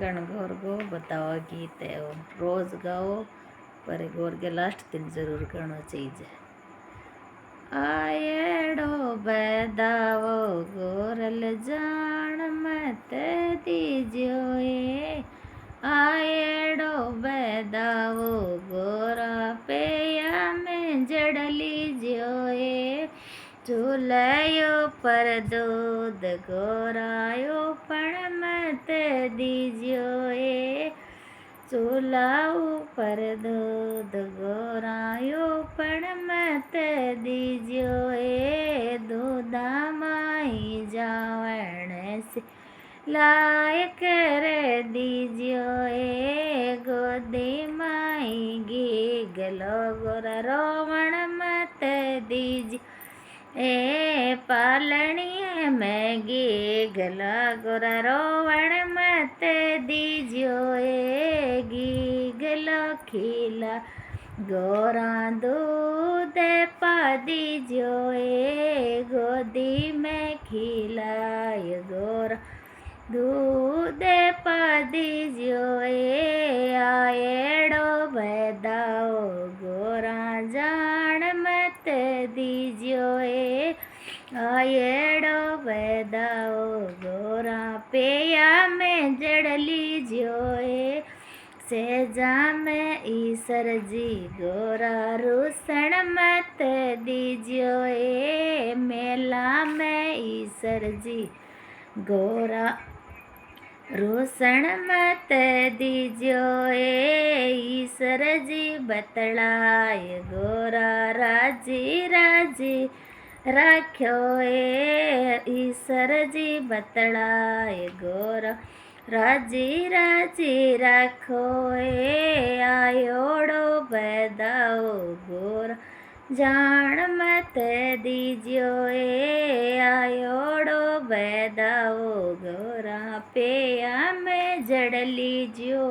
गण गौर गो बताओ गीत है वो रोज गाओ पर गौर के लास्ट दिन जरूर गाना चाहिए। आएड़ो बैदावो गोरल जान मत दीजियो ए आएड़ो बैदावो गोरा पेया में जड़ लीजियो ए झूलयो पर दूध गोरायो पण मत दीजियो ए चूल्हा ऊपर दूध गोरायो पण मत दीजियो ए दूधा माई जावण से लायक रे दीजियो ए गोदी माई घी गलो गोरा रोवण मत दीजियो ए पालणीअ में घी गला गोरा रोवण मत दीजियो ए घी गलो खीला गोरा दूध पा दीजियो ए गोदी में खिलाय गोरा दूध पा दीजियो ए आएड़ो बैदाओ गोरा जान मत दीजियो ए आएड़ो बैदाओ गोरा पेया में जड़ लीजियो ए सेजा में ईसर जी गोरा रूसण मत दीजियो ए मेला में ईसर जी गोरा रोसण मत दीजियो ए ईसर जी बतलाय गोरा राजी राजी राख्यो ए ईसर जी बतलाय गोरा राजी राजी राखो ए आयोड़ो बैदाओ गोरा जान मत दीजियो ए आयोड़ो बैदाओ गोरा पेया में जड़ लीजियो।